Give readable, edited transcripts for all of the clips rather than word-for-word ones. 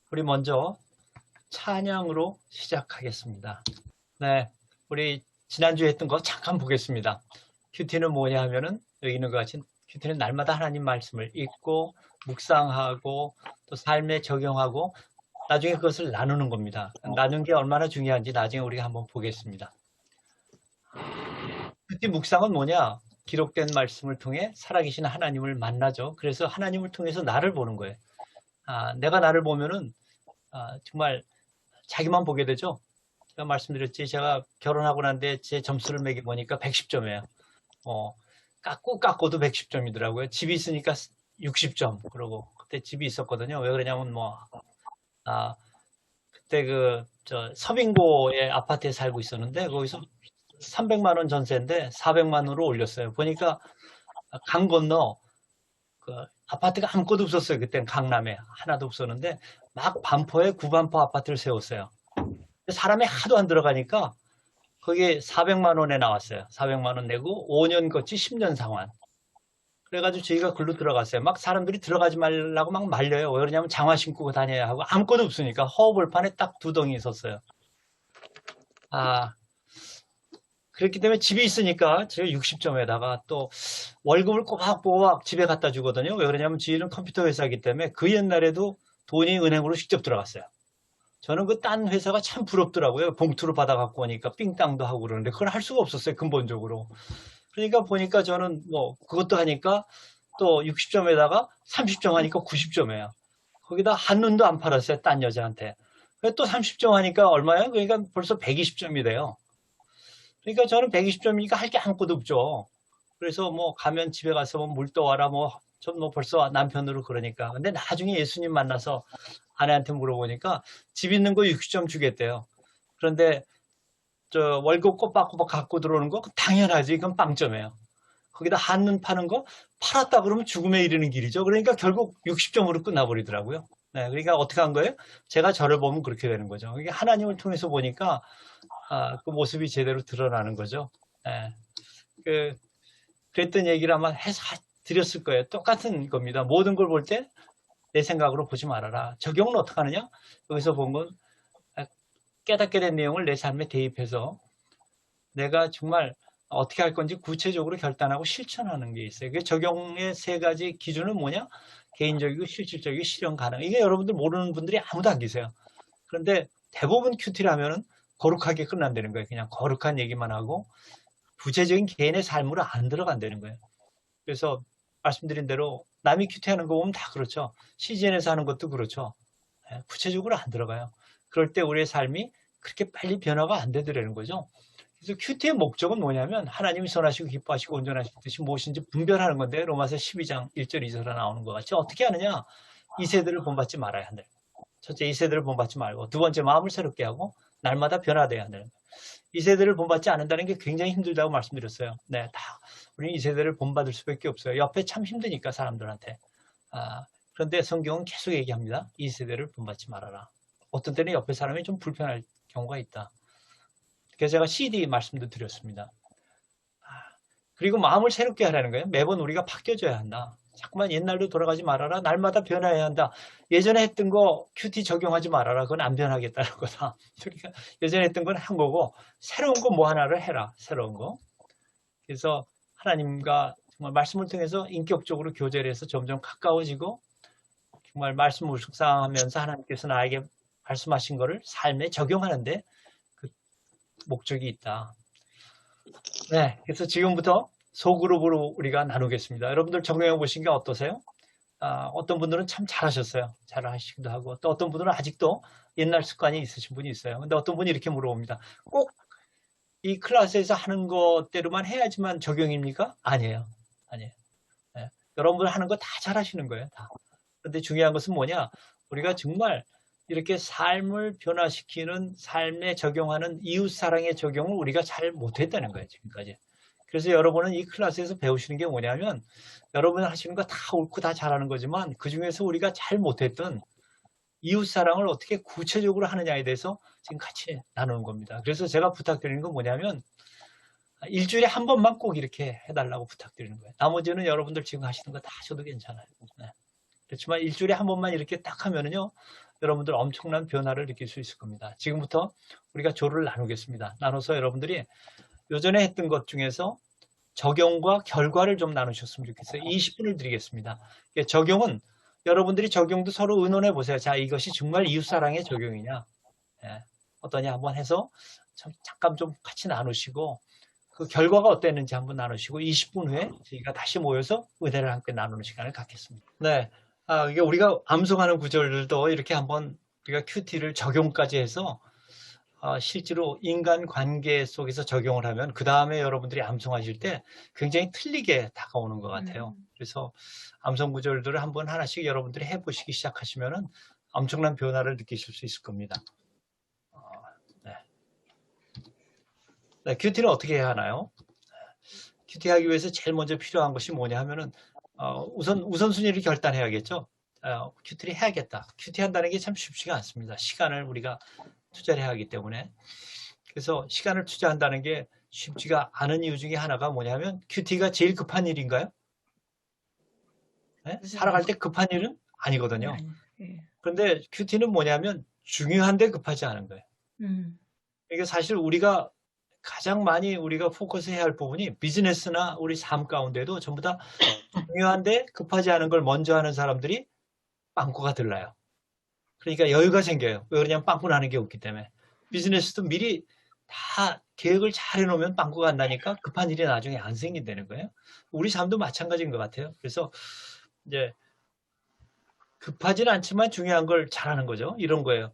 우리 먼저 찬양으로 시작하겠습니다. 네, 우리 지난주에 했던 거 잠깐 보겠습니다. 큐티는 뭐냐 하면은 여기 있는 것 같이 큐티는 날마다 하나님 말씀을 읽고 묵상하고 또 삶에 적용하고 나중에 그것을 나누는 겁니다. 나누는 게 얼마나 중요한지 나중에 우리가 한번 보겠습니다. 큐티 묵상은 뭐냐? 기록된 말씀을 통해 살아계신 하나님을 만나죠. 그래서 하나님을 통해서 나를 보는 거예요. 내가 나를 보면은 정말 자기만 보게 되죠. 제가 말씀드렸지, 제가 결혼하고 난데 제 점수를 매겨보니까 110점이에요. 깎고도 110점이더라고요. 집이 있으니까 60점. 그러고 그때 집이 있었거든요. 왜 그러냐면 그때 서빙고의 아파트에 살고 있었는데 거기서 300만 원 전세인데 400만 원으로 올렸어요. 보니까 강 건너 그 아파트가 아무것도 없었어요. 그때는 강남에 하나도 없었는데 막 반포에 구반포 아파트를 세웠어요. 사람이 하도 안 들어가니까 거기에 400만 원에 나왔어요. 400만 원 내고 5년 거치 10년 상환. 그래가지고 저희가 글로 들어갔어요. 막 사람들이 들어가지 말라고 막 말려요. 왜 그러냐면 장화 신고 다녀야 하고 아무것도 없으니까 허허벌판에 딱 두 덩이 있었어요. 그렇기 때문에 집이 있으니까 제가 60점에다가 또 월급을 꼬박꼬박 집에 갖다 주거든요. 왜 그러냐면 저희는 컴퓨터 회사이기 때문에 그 옛날에도 돈이 은행으로 직접 들어갔어요. 저는 그 딴 회사가 참 부럽더라고요. 봉투로 받아 갖고 오니까 삥땅도 하고 그러는데 그걸 할 수가 없었어요. 근본적으로. 그러니까 보니까 저는 그것도 하니까 또 60점에다가 30점 하니까 90점이에요. 거기다 한눈도 안 팔았어요. 딴 여자한테. 또 30점 하니까 얼마예요? 그러니까 벌써 120점이 돼요. 그러니까 저는 120점이니까 할 게 아무것도 없죠. 그래서 가면 집에 가서 물 떠와라 좀 벌써 남편으로 그러니까. 근데 나중에 예수님 만나서 아내한테 물어보니까 집 있는 거 60점 주겠대요. 그런데 월급 꼬박꼬박 갖고 들어오는 거 당연하지. 그건 빵점이에요. 거기다 한눈 파는 거 팔았다 그러면 죽음에 이르는 길이죠. 그러니까 결국 60점으로 끝나버리더라고요. 네, 그러니까 어떻게 한 거예요? 제가 저를 보면 그렇게 되는 거죠. 이게 하나님을 통해서 보니까 그 모습이 제대로 드러나는 거죠. 네. 그랬던 얘기를 아마 해서 드렸을 거예요. 똑같은 겁니다. 모든 걸 볼 때 내 생각으로 보지 말아라. 적용은 어떻게 하느냐? 여기서 본 건 깨닫게 된 내용을 내 삶에 대입해서 내가 정말 어떻게 할 건지 구체적으로 결단하고 실천하는 게 있어요. 그 적용의 세 가지 기준은 뭐냐? 개인적이고 실질적이고 실현 가능. 이게 여러분들 모르는 분들이 아무도 안 계세요. 그런데 대부분 큐티를 하면은 거룩하게 끝난다는 거예요. 그냥 거룩한 얘기만 하고 구체적인 개인의 삶으로 안 들어간다는 거예요. 그래서 말씀드린 대로 남이 큐티하는 거 보면 다 그렇죠. CGN에서 하는 것도 그렇죠. 구체적으로 안 들어가요. 그럴 때 우리의 삶이 그렇게 빨리 변화가 안 되더라는 거죠. 그래서 큐티의 목적은 뭐냐면 하나님이 선하시고 기뻐하시고 온전하실 뜻이 무엇인지 분별하는 건데 로마서 12장 1절 2절에 나오는 것 같이 어떻게 하느냐? 이 세대를 본받지 말아야 한다. 첫째, 이 세대를 본받지 말고 두 번째, 마음을 새롭게 하고 날마다 변화돼야 한다는 거예요. 이 세대를 본받지 않는다는 게 굉장히 힘들다고 말씀드렸어요. 네, 우리는 이 세대를 본받을 수밖에 없어요. 옆에 참 힘드니까 사람들한테. 그런데 성경은 계속 얘기합니다. 이 세대를 본받지 말아라. 어떤 때는 옆에 사람이 좀 불편할 경우가 있다. 그래서 제가 CD 말씀도 드렸습니다. 그리고 마음을 새롭게 하라는 거예요. 매번 우리가 바뀌어져야 한다. 자꾸만 옛날로 돌아가지 말아라. 날마다 변화해야 한다. 예전에 했던 거 큐티 적용하지 말아라. 그건 안 변하겠다는 거다. 그러니까 예전에 했던 건 한 거고 새로운 거 뭐 하나를 해라. 새로운 거. 그래서 하나님과 정말 말씀을 통해서 인격적으로 교제를 해서 점점 가까워지고 정말 말씀을 묵상하면서 하나님께서 나에게 말씀하신 거를 삶에 적용하는데 그 목적이 있다. 네, 그래서 지금부터 소그룹으로 우리가 나누겠습니다. 여러분들 적용해 보신 게 어떠세요? 어떤 분들은 참 잘하셨어요. 잘하시기도 하고 또 어떤 분들은 아직도 옛날 습관이 있으신 분이 있어요. 근데 어떤 분이 이렇게 물어봅니다. 꼭 이 클래스에서 하는 것대로만 해야지만 적용입니까? 아니에요. 아니에요. 네. 여러분들 하는 거 다 잘하시는 거예요. 다. 그런데 중요한 것은 뭐냐? 우리가 정말 이렇게 삶을 변화시키는 삶에 적용하는 이웃사랑의 적용을 우리가 잘 못했다는 거예요. 지금까지. 그래서 여러분은 이 클래스에서 배우시는 게 뭐냐면 여러분이 하시는 거 다 옳고 다 잘하는 거지만 그중에서 우리가 잘 못했던 이웃사랑을 어떻게 구체적으로 하느냐에 대해서 지금 같이 나누는 겁니다. 그래서 제가 부탁드리는 건 뭐냐면 일주일에 한 번만 꼭 이렇게 해달라고 부탁드리는 거예요. 나머지는 여러분들 지금 하시는 거 다 하셔도 괜찮아요. 네. 그렇지만 일주일에 한 번만 이렇게 딱 하면은요, 여러분들 엄청난 변화를 느낄 수 있을 겁니다. 지금부터 우리가 조를 나누겠습니다. 나눠서 여러분들이 요전에 했던 것 중에서 적용과 결과를 좀 나누셨으면 좋겠어요. 20분을 드리겠습니다. 적용은 여러분들이 적용도 서로 의논해 보세요. 자, 이것이 정말 이웃사랑의 적용이냐, 어떠냐 한번 해서 잠깐 좀 같이 나누시고 그 결과가 어땠는지 한번 나누시고 20분 후에 저희가 다시 모여서 은혜를 함께 나누는 시간을 갖겠습니다. 네, 이게 우리가 암송하는 구절들도 이렇게 한번 우리가 큐티를 적용까지 해서 실제로 인간관계 속에서 적용을 하면 그 다음에 여러분들이 암송하실 때 굉장히 틀리게 다가오는 것 같아요. 그래서 암송 구절들을 한번 하나씩 여러분들이 해보시기 시작하시면 엄청난 변화를 느끼실 수 있을 겁니다. 네, 큐티는 어떻게 해야 하나요? 큐티 하기 위해서 제일 먼저 필요한 것이 뭐냐 하면은 우선순위를 결단해야겠죠. 큐티를 해야겠다. 큐티 한다는 게 참 쉽지가 않습니다. 시간을 우리가 투자를 해야 하기 때문에. 그래서 시간을 투자한다는 게 쉽지가 않은 이유 중에 하나가 뭐냐면 큐티가 제일 급한 일인가요? 네? 살아갈 때 급한 일은 아니거든요. 그런데 큐티는 뭐냐면 중요한데 급하지 않은 거예요. 이게 사실 우리가 가장 많이 우리가 포커스해야 할 부분이 비즈니스나 우리 삶 가운데도 전부 다 중요한데 급하지 않은 걸 먼저 하는 사람들이 빵꾸가 들나요. 그러니까 여유가 생겨요. 왜 그러냐면 빵꾸 나는 게 없기 때문에. 비즈니스도 미리 다 계획을 잘 해놓으면 빵꾸가 안 나니까 급한 일이 나중에 안 생긴다는 거예요. 우리 삶도 마찬가지인 것 같아요. 그래서 이제 급하진 않지만 중요한 걸 잘하는 거죠. 이런 거예요.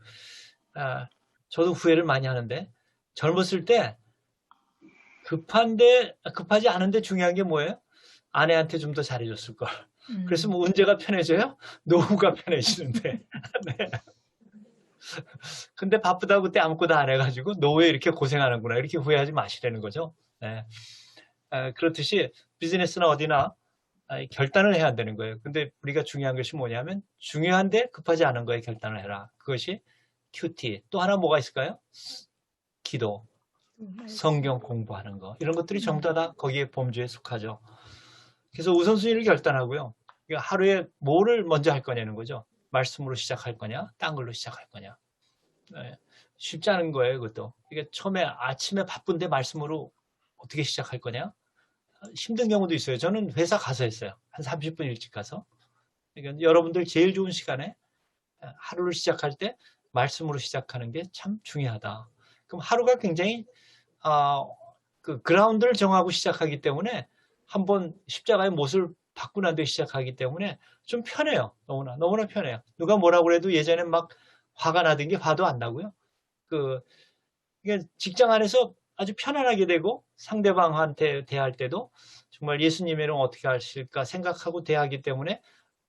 저도 후회를 많이 하는데 젊었을 때 급하지 않은데 중요한 게 뭐예요? 아내한테 좀 더 잘해줬을 걸. 그래서 뭐 언제가 편해져요? 노후가 편해지는데. 네. 근데 바쁘다고 그때 아무것도 안 해가지고 노후에 이렇게 고생하는구나. 이렇게 후회하지 마시라는 거죠. 네. 그렇듯이 비즈니스나 어디나 결단을 해야 되는 거예요. 근데 우리가 중요한 것이 뭐냐면 중요한데 급하지 않은 거에 결단을 해라. 그것이 큐티. 또 하나 뭐가 있을까요? 기도. 성경 공부하는 거 이런 것들이 전부 다 거기에 범주에 속하죠. 그래서 우선순위를 결단하고요. 그러니까 하루에 뭐를 먼저 할 거냐는 거죠. 말씀으로 시작할 거냐, 딴 걸로 시작할 거냐. 네. 쉽지 않은 거예요, 그것도. 그러니까 처음에 아침에 바쁜데 말씀으로 어떻게 시작할 거냐. 힘든 경우도 있어요. 저는 회사 가서 했어요. 한 30분 일찍 가서. 그러니까 여러분들 제일 좋은 시간에 하루를 시작할 때 말씀으로 시작하는 게 참 중요하다. 그럼 하루가 굉장히 그 그라운드를 정하고 시작하기 때문에 한번 십자가의 못을 받고 난 뒤에 시작하기 때문에 좀 편해요. 너무나 편해요. 누가 뭐라고 해도 예전엔 막 화가 나던 게 화도 안 나고요. 이게 직장 안에서 아주 편안하게 되고 상대방한테 대할 때도 정말 예수님이랑 어떻게 하실까 생각하고 대하기 때문에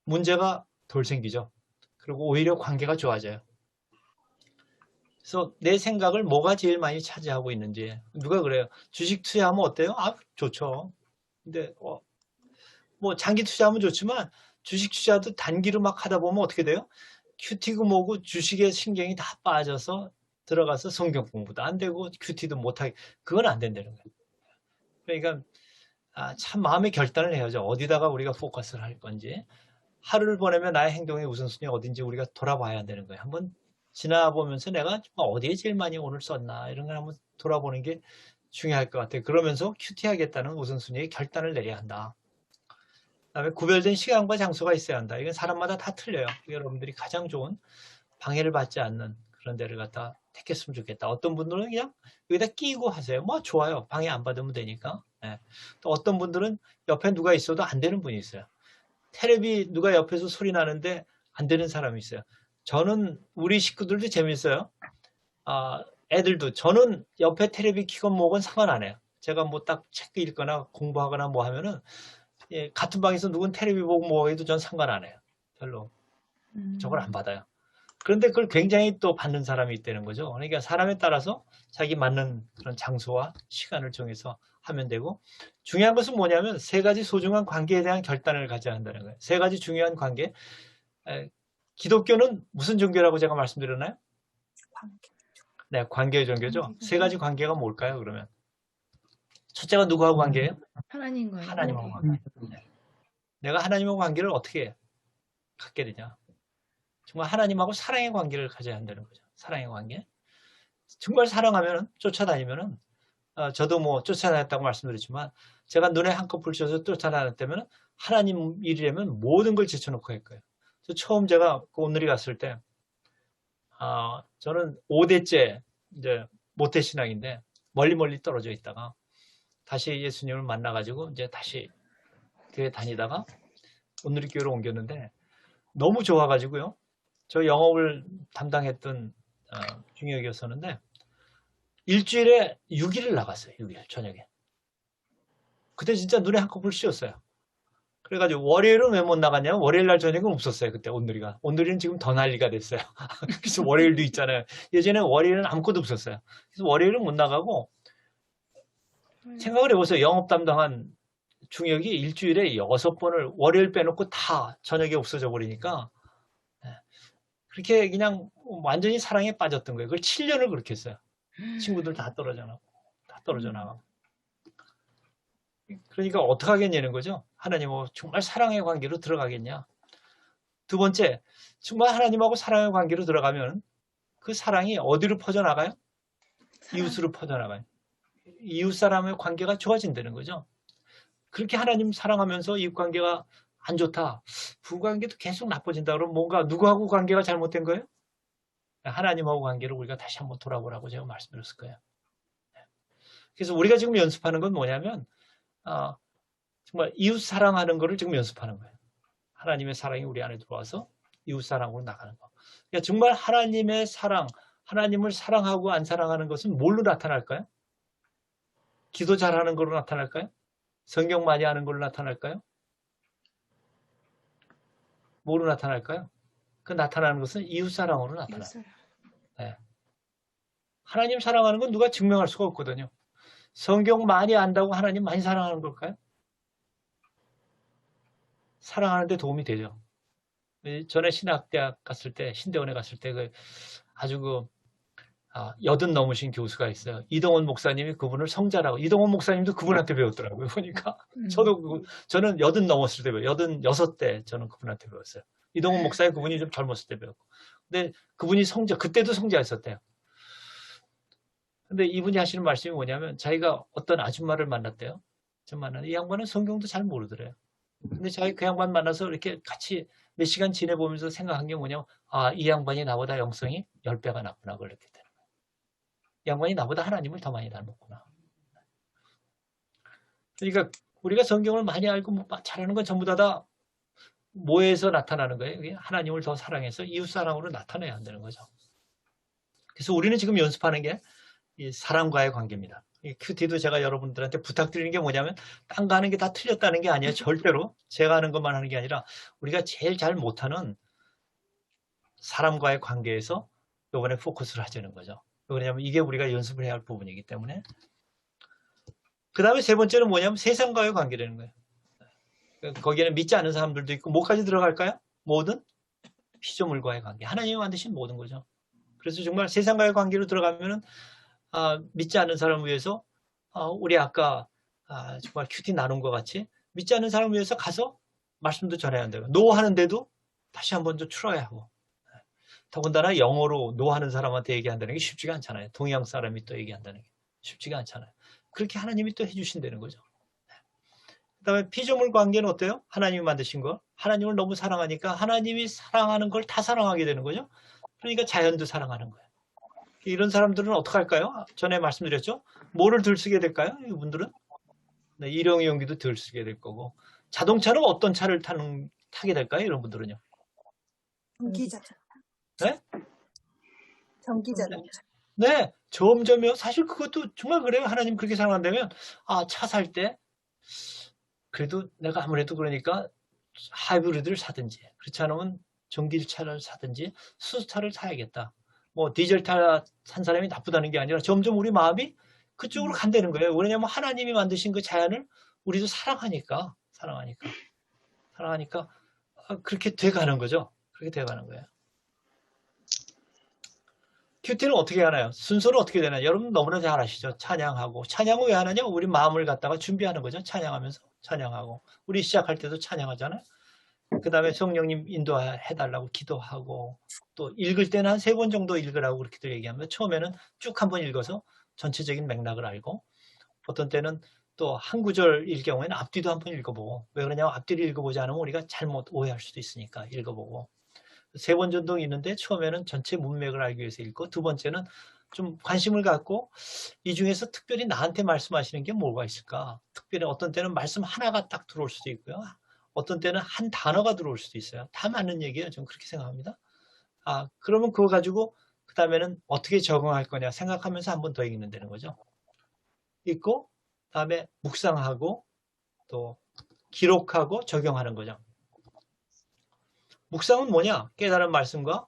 문제가 덜 생기죠. 그리고 오히려 관계가 좋아져요. 그래서 내 생각을 뭐가 제일 많이 차지하고 있는지. 누가 그래요? 주식 투자하면 어때요? 좋죠. 근데 뭐 장기 투자하면 좋지만 주식 투자도 단기로 막 하다 보면 어떻게 돼요? 큐티고 뭐고 주식에 신경이 다 빠져서 들어가서 성경 공부도 안 되고 큐티도 못하게. 그건 안 된다는 거예요. 그러니까 참 마음의 결단을 해야죠. 어디다가 우리가 포커스를 할 건지. 하루를 보내면 나의 행동의 우선순위 어딘지 우리가 돌아봐야 되는 거예요. 한번 지나보면서 내가 어디에 제일 많이 오늘 썼나 이런 걸 한번 돌아보는 게 중요할 것 같아요. 그러면서 큐티하겠다는 우선순위의 결단을 내려야 한다. 그다음에 구별된 시간과 장소가 있어야 한다. 이건 사람마다 다 틀려요. 여러분들이 가장 좋은 방해를 받지 않는 그런 데를 갖다 택했으면 좋겠다. 어떤 분들은 그냥 여기다 끼고 하세요. 뭐 좋아요. 방해 안 받으면 되니까. 네. 또 어떤 분들은 옆에 누가 있어도 안 되는 분이 있어요. 테레비 누가 옆에서 소리 나는데 안 되는 사람이 있어요. 저는 우리 식구들도 재밌어요. 애들도 저는 옆에 테레비 켜건 뭐건 상관 안 해요. 제가 뭐 딱 책 읽거나 공부하거나 뭐 하면은 같은 방에서 누군 테레비 보고 뭐 해도 전 상관 안 해요. 별로 저걸 안 받아요. 그런데 그걸 굉장히 또 받는 사람이 있다는 거죠. 그러니까 사람에 따라서 자기 맞는 그런 장소와 시간을 정해서 하면 되고 중요한 것은 뭐냐면 세 가지 소중한 관계에 대한 결단을 가져야 한다는 거예요. 세 가지 중요한 관계. 기독교는 무슨 종교라고 제가 말씀드렸나요? 네, 관계의 종교죠. 세 가지 관계가 뭘까요, 그러면? 첫째가 누구하고 관계예요? 하나님과의 하나님하고 관계. 관계. 내가 하나님하고 관계를 어떻게 갖게 되냐? 정말 하나님하고 사랑의 관계를 가져야 한다는 거죠. 사랑의 관계. 정말 사랑하면 쫓아다니면은 저도 뭐 쫓아다녔다고 말씀드렸지만 제가 눈에 한껏 불쳐서 쫓아다녔다면 하나님 일이라면 모든 걸 제쳐놓고 할 거예요. 처음 제가 그 온누리 갔을 때 저는 5대째 이제 모태신앙인데 멀리 떨어져 있다가 다시 예수님을 만나가지고 이제 다시 교회 다니다가 온누리 교회로 옮겼는데 너무 좋아가지고요. 저 영업을 담당했던 중역이었었는데 일주일에 6일을 나갔어요. 6일 저녁에. 그때 진짜 눈에 한꺼풀 씌었어요. 그래가지고 월요일은 왜 못 나갔냐면 월요일 날 저녁은 없었어요. 그때 온누리가. 온누리는 지금 더 난리가 됐어요. 그래서 월요일도 있잖아요. 예전에 월요일은 아무것도 없었어요. 그래서 월요일은 못 나가고 생각을 해보세요. 영업 담당한 중역이 일주일에 6번을 월요일 빼놓고 다 저녁에 없어져 버리니까 그렇게 그냥 완전히 사랑에 빠졌던 거예요. 그걸 7년을 그렇게 했어요. 친구들 다 떨어져 나가고. 그러니까 어떻게 하겠냐는 거죠. 하나님하고 정말 사랑의 관계로 들어가겠냐. 두 번째, 정말 하나님하고 사랑의 관계로 들어가면 그 사랑이 어디로 퍼져나가요? 이웃으로 퍼져나가요. 이웃 사람의 관계가 좋아진다는 거죠. 그렇게 하나님 사랑하면서 이웃 관계가 안 좋다. 부관계도 계속 나빠진다 그러면 뭔가 누구하고 관계가 잘못된 거예요? 하나님하고 관계를 우리가 다시 한번 돌아보라고 제가 말씀드렸을 거예요. 그래서 우리가 지금 연습하는 건 뭐냐면 정말 이웃 사랑하는 거를 지금 연습하는 거예요. 하나님의 사랑이 우리 안에 들어와서 이웃 사랑으로 나가는 거. 그러니까 정말 하나님의 사랑, 하나님을 사랑하고 안 사랑하는 것은 뭘로 나타날까요? 기도 잘하는 걸로 나타날까요? 성경 많이 하는 걸로 나타날까요? 뭐로 나타날까요? 그 나타나는 것은 이웃 사랑으로 나타나요. 네. 하나님 사랑하는 건 누가 증명할 수가 없거든요. 성경 많이 안다고 하나님 많이 사랑하는 걸까요? 사랑하는 데 도움이 되죠. 전에 신학대학 갔을 때, 신대원에 갔을 때 아주 80 넘으신 교수가 있어요. 이동원 목사님이 그분을 성자라고. 이동원 목사님도 그분한테 배웠더라고요. 보니까 저는 80 넘었을 때 배워요. 86대 저는 그분한테 배웠어요. 이동원 목사님 그분이 좀 젊었을 때 배웠고. 근데 그분이 성자, 그때도 성자였었대요. 근데 이분이 하시는 말씀이 뭐냐면 자기가 어떤 아줌마를 만났대요. 이 양반은 성경도 잘 모르더래요. 근데 자기 그 양반 만나서 이렇게 같이 몇 시간 지내보면서 생각한 게 뭐냐면 이 양반이 나보다 영성이 10배가 낮구나. 그렇게 되는 거예요. 이 양반이 나보다 하나님을 더 많이 닮았구나. 그러니까 우리가 성경을 많이 알고 잘하는 건 전부 다 뭐에서 나타나는 거예요? 하나님을 더 사랑해서 이웃사랑으로 나타내야 한다는 거죠. 그래서 우리는 지금 연습하는 게 이 사람과의 관계입니다. 이 큐티도 제가 여러분들한테 부탁드리는 게 뭐냐면 딴 거 하는 게 다 틀렸다는 게 아니에요. 절대로 제가 하는 것만 하는 게 아니라 우리가 제일 잘 못하는 사람과의 관계에서 이번에 포커스를 하자는 거죠. 왜냐하면 이게 우리가 연습을 해야 할 부분이기 때문에. 그 다음에 세 번째는 뭐냐면 세상과의 관계라는 거예요. 거기에는 믿지 않는 사람들도 있고 뭐까지 들어갈까요? 모든 피조물과의 관계. 하나님이 만드신 모든 거죠. 그래서 정말 세상과의 관계로 들어가면은 믿지 않는 사람을 위해서 우리 아까 정말 큐티 나눈 것 같이 믿지 않는 사람을 위해서 가서 말씀도 전해야 한다고. 노하는데도 다시 한번 좀 틀어야 하고. 더군다나 영어로 노하는 사람한테 얘기한다는 게 쉽지가 않잖아요. 동양 사람이 또 얘기한다는 게 쉽지가 않잖아요. 그렇게 하나님이 또 해주신다는 거죠. 그 다음에 피조물 관계는 어때요? 하나님이 만드신 거. 하나님을 너무 사랑하니까 하나님이 사랑하는 걸 다 사랑하게 되는 거죠. 그러니까 자연도 사랑하는 거예요. 이런 사람들은 어떻게 할까요? 전에 말씀드렸죠? 뭐를 들쓰게 될까요? 이분들은? 네, 일용이용기도 들쓰게 될 거고. 자동차는 어떤 차를 타게 될까요? 이런 분들은요? 전기자동차. 네? 전기자동차. 네, 점점요. 사실 그것도 정말 그래요. 하나님 그렇게 사랑한다면 차 살 때 그래도 내가 아무래도 그러니까 하이브리드를 사든지 그렇지 않으면 전기차를 사든지 수소차를 사야겠다. 뭐 디젤차 산 사람이 나쁘다는 게 아니라 점점 우리 마음이 그쪽으로 간다는 거예요. 왜냐하면 하나님이 만드신 그 자연을 우리도 사랑하니까 그렇게 돼가는 거죠. 그렇게 돼가는 거예요. 큐티는 어떻게 하나요? 순서는 어떻게 되나요? 여러분 너무나 잘 아시죠? 찬양하고. 찬양을 왜 하느냐? 우리 마음을 갖다가 준비하는 거죠. 찬양하면서 찬양하고. 우리 시작할 때도 찬양하잖아요. 그 다음에 성령님 인도해달라고 기도하고, 또 읽을 때는 한 3번 정도 읽으라고 그렇게들 얘기하면, 처음에는 쭉 한번 읽어서 전체적인 맥락을 알고, 어떤 때는 또 한 구절일 경우에는 앞뒤도 한번 읽어보고, 왜 그러냐면 앞뒤를 읽어보지 않으면 우리가 잘못 오해할 수도 있으니까 읽어보고, 3번 정도 읽는데 처음에는 전체 문맥을 알기 위해서 읽고, 두 번째는 좀 관심을 갖고 이 중에서 특별히 나한테 말씀하시는 게 뭐가 있을까? 특별히 어떤 때는 말씀 하나가 딱 들어올 수도 있고요. 어떤 때는 한 단어가 들어올 수도 있어요. 다 맞는 얘기예요. 저는 그렇게 생각합니다. 그러면 그거 가지고 그 다음에는 어떻게 적응할 거냐 생각하면서 한 번 더 읽는 되는 거죠. 읽고 다음에 묵상하고 또 기록하고 적용하는 거죠. 묵상은 뭐냐? 깨달은 말씀과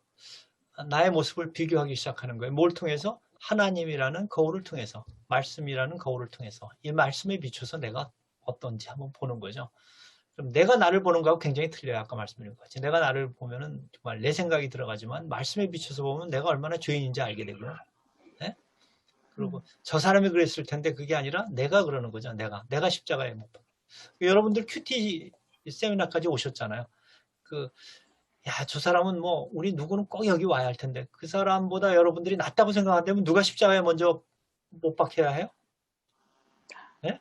나의 모습을 비교하기 시작하는 거예요. 뭘 통해서? 하나님이라는 거울을 통해서, 말씀이라는 거울을 통해서 이 말씀에 비춰서 내가 어떤지 한번 보는 거죠. 그럼 내가 나를 보는 거하고 굉장히 틀려요. 아까 말씀드린 것 같이. 내가 나를 보면은 정말 내 생각이 들어가지만 말씀에 비춰서 보면 내가 얼마나 죄인인지 알게 되고요. 네? 그리고 저 사람이 그랬을 텐데 그게 아니라 내가 그러는 거죠. 내가 십자가에 못 박혀. 여러분들 큐티 세미나까지 오셨잖아요. 저 사람은 뭐 우리 누구는 꼭 여기 와야 할 텐데 그 사람보다 여러분들이 낫다고 생각한다면 누가 십자가에 먼저 못 박혀야 해요? 네?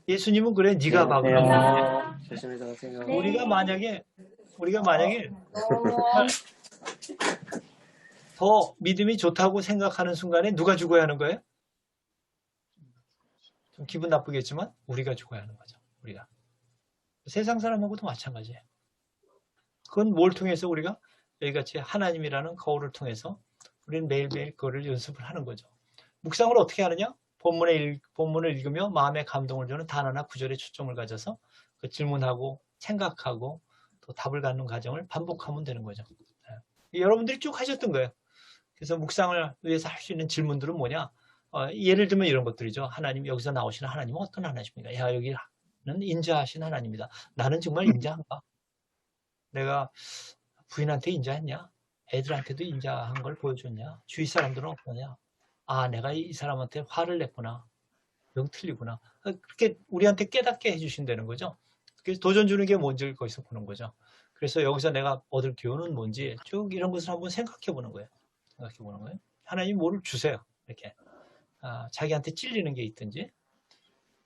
예수님은 그래 네가 박으라고. 조심히 가세요. 우리가 만약에 더 믿음이 좋다고 생각하는 순간에 누가 죽어야 하는 거예요? 좀 기분 나쁘겠지만 우리가 죽어야 하는 거죠. 우리가. 세상 사람하고도 마찬가지예요. 그건 뭘 통해서 우리가 여기같이 하나님이라는 거울을 통해서 우리는 매일매일 그거를 연습을 하는 거죠. 묵상을 어떻게 하느냐? 본문을 읽으며 마음에 감동을 주는 단어나 구절에 초점을 가져서 그 질문하고 생각하고 또 답을 갖는 과정을 반복하면 되는 거죠. 여러분들이 쭉 하셨던 거예요. 그래서 묵상을 위해서 할 수 있는 질문들은 뭐냐? 예를 들면 이런 것들이죠. 하나님, 여기서 나오시는 하나님은 어떤 하나님입니까? 여기는 인자하신 하나님이다. 나는 정말 인자한가? 내가 부인한테 인자했냐? 애들한테도 인자한 걸 보여줬냐? 주위 사람들은 어떠냐? 내가 이 사람한테 화를 냈구나. 영 틀리구나. 그렇게 우리한테 깨닫게 해주신다는 거죠. 그래서 도전 주는 게 뭔지를 거기서 보는 거죠. 그래서 여기서 내가 얻을 교훈은 뭔지 쭉 이런 것을 한번 생각해 보는 거예요. 하나님 뭐를 주세요. 이렇게. 자기한테 찔리는 게 있든지.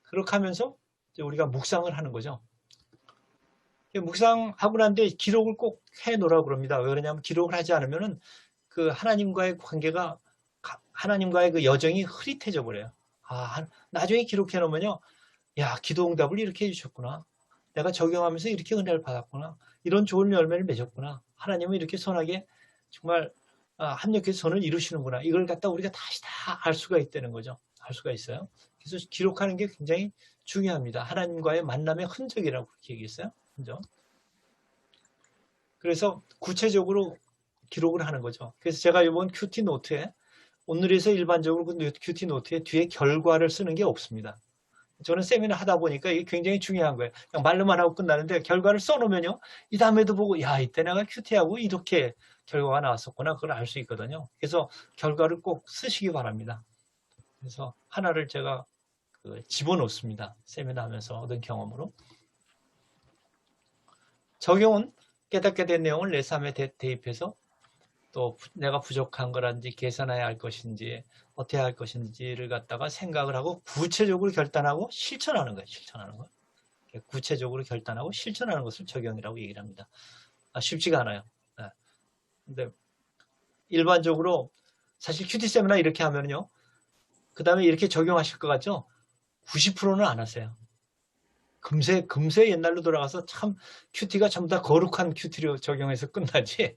그렇게 하면서 우리가 묵상을 하는 거죠. 묵상하고 난 뒤에 기록을 꼭 해놓으라고 그럽니다. 왜 그러냐면 기록을 하지 않으면은 그 하나님과의 관계가, 하나님과의 그 여정이 흐릿해져 버려요. 나중에 기록해 놓으면요. 기도 응답을 이렇게 해주셨구나. 내가 적용하면서 이렇게 은혜를 받았구나. 이런 좋은 열매를 맺었구나. 하나님은 이렇게 선하게 정말 합력해서 선을 이루시는구나. 이걸 갖다 우리가 다시 다 알 수가 있다는 거죠. 알 수가 있어요. 그래서 기록하는 게 굉장히 중요합니다. 하나님과의 만남의 흔적이라고 그렇게 얘기했어요. 흔적. 그래서 구체적으로 기록을 하는 거죠. 그래서 제가 이번 큐티 노트에 오늘에서 일반적으로 그 큐티 노트에 뒤에 결과를 쓰는 게 없습니다. 저는 세미나 하다 보니까 이게 굉장히 중요한 거예요. 그냥 말로만 하고 끝나는데 결과를 써놓으면요. 이 다음에도 보고 이때 내가 큐티하고 이렇게 결과가 나왔었구나. 그걸 알 수 있거든요. 그래서 결과를 꼭 쓰시기 바랍니다. 그래서 하나를 제가 집어넣습니다. 세미나 하면서 얻은 경험으로. 적용은 깨닫게 된 내용을 내 삶에 대입해서 또 내가 부족한 거라든지 개선해야 할 것인지 어떻게 할 것인지를 갖다가 생각을 하고 구체적으로 결단하고 실천하는 거예요. 실천하는 거. 구체적으로 결단하고 실천하는 것을 적용이라고 얘기를 합니다. 쉽지가 않아요. 근데 일반적으로 사실 큐티 세미나 이렇게 하면요. 그 다음에 이렇게 적용하실 것 같죠? 90%는 안 하세요. 금세 옛날로 돌아가서 참 큐티가 전부 다 거룩한 큐티로 적용해서 끝나지.